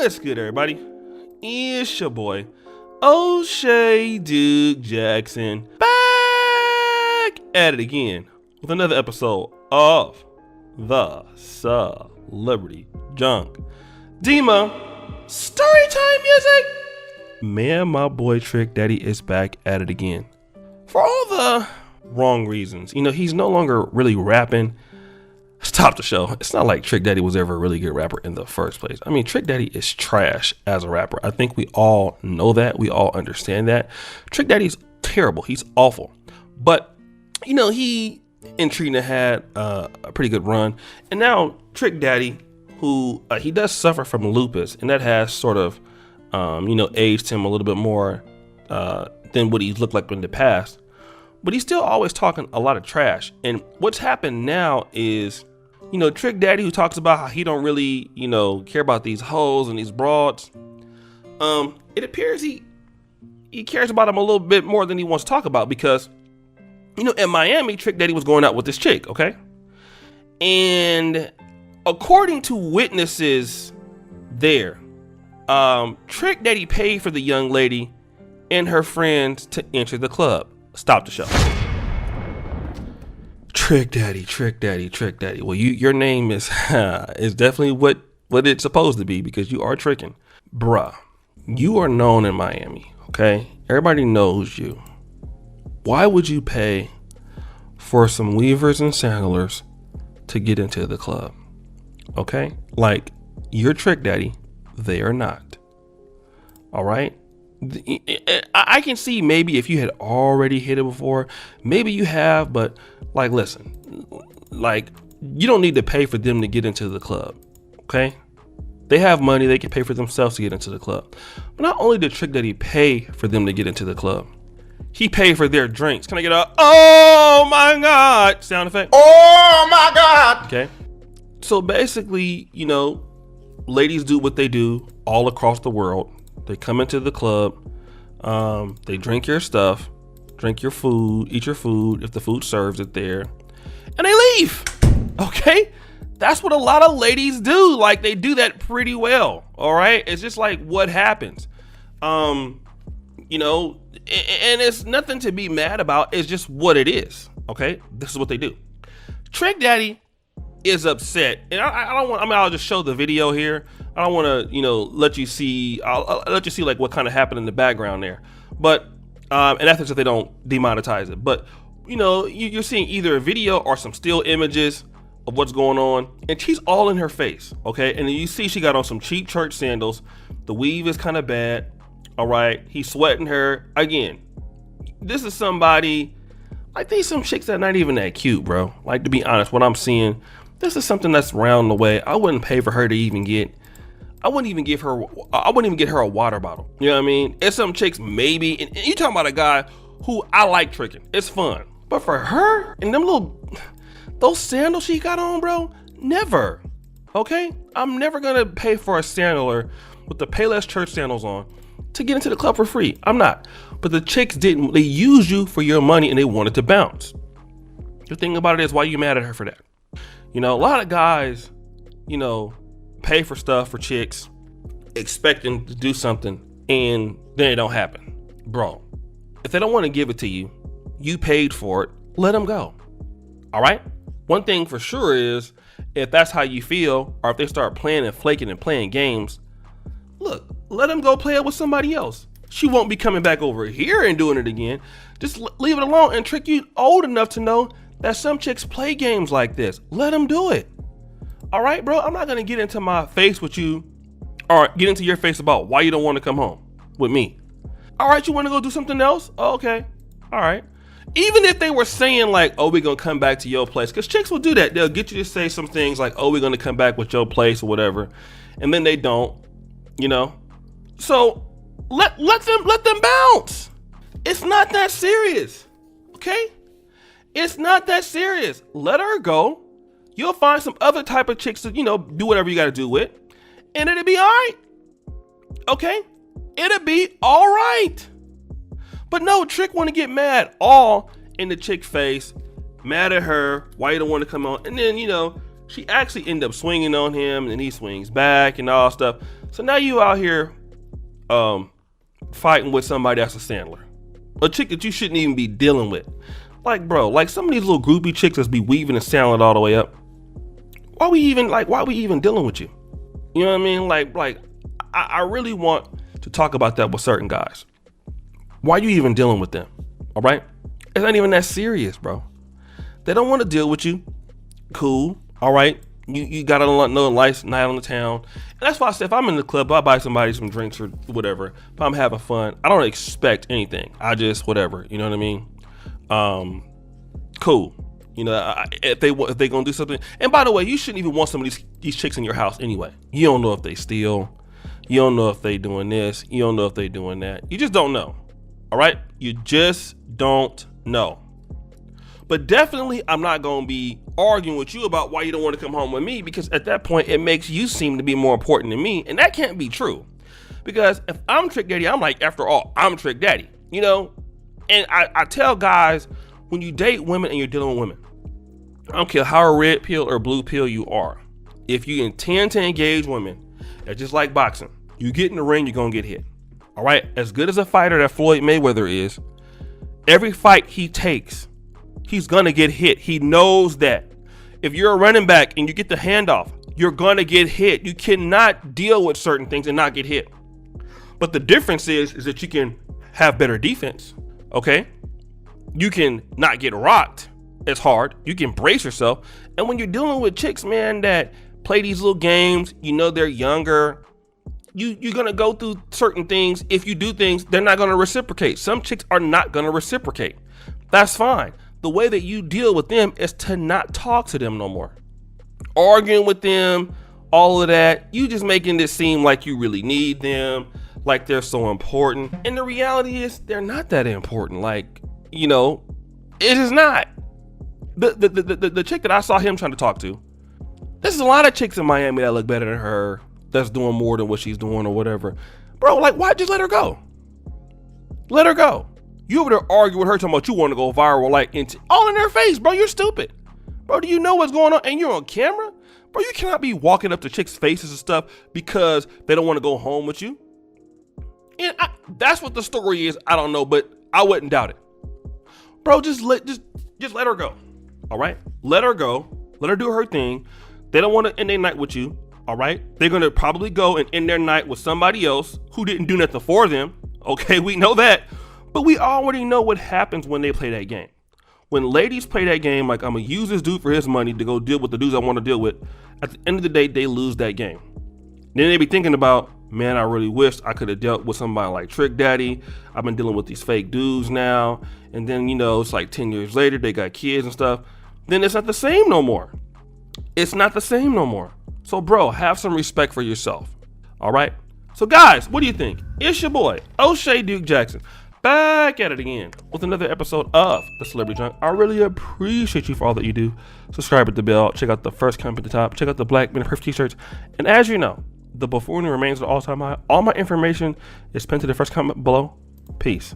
What's good, everybody? It's your boy, O'Shea Duke Jackson, back at it again with another episode of the Celebrity Junk Dima Storytime Music. Man, my boy Trick Daddy is back at it again. For all the wrong reasons. You know, he's no longer really rapping. Stop the show. It's not like Trick Daddy was ever a really good rapper in the first place. I mean, Trick Daddy is trash as a rapper. I think we all know that. We all understand that. Trick Daddy's terrible. He's awful. But, you know, he and Trina had a pretty good run. And now Trick Daddy, who he does suffer from lupus, and that has sort of, aged him a little bit more than what he's looked like in the past. But he's still always talking a lot of trash. And what's happened now is, you know, Trick Daddy, who talks about how he don't really, care about these hoes and these broads. It appears he cares about them a little bit more than he wants to talk about because, in Miami, Trick Daddy was going out with this chick, okay? And according to witnesses there, Trick Daddy paid for the young lady and her friends to enter the club. Stop the show. Trick Daddy. Well, your name is is definitely what it's supposed to be because you are tricking. Bruh, you are known in Miami, okay? Everybody knows you. Why would you pay for some weavers and sandalers to get into the club? Okay? Like, you're Trick Daddy. They are not. All right? I can see maybe if you had already hit it before, maybe you have, but like, listen, like, you don't need to pay for them to get into the club, okay? They have money, they can pay for themselves to get into the club. But not only did Trick Daddy pay for them to get into the club, he paid for their drinks. Can I get a, oh my God, sound effect? Oh my God. Okay. So basically, ladies do what they do all across the world. They come into the club, they drink your stuff, drink your food, eat your food if the food serves it there, and they leave, okay? That's what a lot of ladies do. Like, they do that pretty well, all right? It's just like what happens, and it's nothing to be mad about. It's just what it is, okay? This is what they do. Trick Daddy is upset, and I don't want. I mean, I'll just show the video here. I don't want to, let you see. I'll let you see like what kind of happened in the background there. But and that's if they don't demonetize it. But you're seeing either a video or some still images of what's going on, and she's all in her face, okay? And then you see she got on some cheap church sandals. The weave is kind of bad. All right, he's sweating her again. This is somebody. Like, these some chicks that are not even that cute, bro. Like, to be honest, what I'm seeing. This is something that's round the way. I wouldn't pay for her to even get. I wouldn't even get her a water bottle. You know what I mean? It's some chicks maybe. And you talking about a guy who I like tricking. It's fun. But for her and those sandals she got on, bro, never. Okay? I'm never gonna pay for a sandaler with the Payless church sandals on to get into the club for free. I'm not. But the chicks didn't. They used you for your money and they wanted to bounce. The thing about it is, why you mad at her for that? A lot of guys, pay for stuff for chicks, expecting to do something, and then it don't happen. Bro, if they don't want to give it to you, you paid for it, let them go. All right? One thing for sure is, if that's how you feel, or if they start playing and flaking and playing games, look, let them go play it with somebody else. She won't be coming back over here and doing it again. Just leave it alone. And Trick, you old enough to know that some chicks play games like this. Let them do it. All right, bro? I'm not going to get into my face with you or get into your face about why you don't want to come home with me. All right, you want to go do something else? Oh, okay. All right. Even if they were saying like, oh, we're going to come back to your place, because chicks will do that. They'll get you to say some things like, oh, we're going to come back with your place or whatever. And then they don't, So let them bounce. It's not that serious. Okay? It's not that serious. Let her go. You'll find some other type of chicks to, do whatever you got to do with. And it'll be all right. Okay? It'll be all right. But no, Trick want to get mad all in the chick face. Mad at her. Why you don't want to come on? And then, she actually ended up swinging on him and he swings back and all stuff. So now you out here fighting with somebody that's a Sandler, a chick that you shouldn't even be dealing with. Like, bro, like some of these little groupie chicks that's be weaving the salad all the way up. Why we even dealing with you? You know what I mean? Like I really want to talk about that with certain guys. Why are you even dealing with them? All right? It's not even that serious, bro. They don't want to deal with you. Cool. All right. You got another nice night on the town. And that's why I said if I'm in the club, I buy somebody some drinks or whatever. If I'm having fun, I don't expect anything. I just whatever. You know what I mean? Cool. You know, if they gonna do something. And by the way, you shouldn't even want some of these chicks in your house anyway. You don't know if they steal. You don't know if they doing this. You don't know if they doing that. You just don't know. All right? You just don't know. But definitely, I'm not going to be arguing with you about why you don't want to come home with me, because at that point, it makes you seem to be more important than me. And that can't be true. Because if I'm Trick Daddy, I'm like, after all, I'm Trick Daddy. You know? And I tell guys, when you date women and you're dealing with women, I don't care how red pill or blue pill you are. If you intend to engage women, it's just like boxing. You get in the ring, you're going to get hit. All right? As good as a fighter that Floyd Mayweather is, every fight he takes, he's going to get hit. He knows that. If you're a running back and you get the handoff, you're going to get hit. You cannot deal with certain things and not get hit. But the difference is that you can have better defense. Okay? You can not get rocked as hard. You can brace yourself. And when you're dealing with chicks, man, that play these little games, you know they're younger, you're going to go through certain things. If you do things, they're not going to reciprocate. Some chicks are not going to reciprocate. That's fine. The way that you deal with them is to not talk to them no more. Arguing with them, all of that, you just making this seem like you really need them, like they're so important. And the reality is they're not that important. Like, you know, it is not. The chick that I saw him trying to talk to, there's a lot of chicks in Miami that look better than her, that's doing more than what she's doing or whatever. Bro, like, why? Just let her go. Let her go. You over there arguing with her talking about you want to go viral, like, all in their face, bro. You're stupid. Bro, do you know what's going on? And you're on camera? Bro, you cannot be walking up to chicks' faces and stuff because they don't want to go home with you. And that's what the story is. I don't know, but I wouldn't doubt it. Bro, just let her go. All right? Let her go. Let her do her thing. They don't want to end their night with you. All right? They're going to probably go and end their night with somebody else who didn't do nothing for them. Okay, we know that. But we already know what happens when they play that game. When ladies play that game, like, I'm going to use this dude for his money to go deal with the dudes I want to deal with, at the end of the day, they lose that game. Then they be thinking about, man, I really wish I could have dealt with somebody like Trick Daddy. I've been dealing with these fake dudes now. And then, you know, it's like 10 years later, they got kids and stuff. Then it's not the same no more. It's not the same no more. So, bro, have some respect for yourself. All right? So, guys, what do you think? It's your boy, O'Shea Duke Jackson, back at it again with another episode of The Celebrity Junk. I really appreciate you for all that you do. Subscribe at the bell. Check out the first comment at the top. Check out the Black Men Perfect t-shirts. And as you know, the buffoonery remains at all-time high. All my information is pinned to the first comment below. Peace.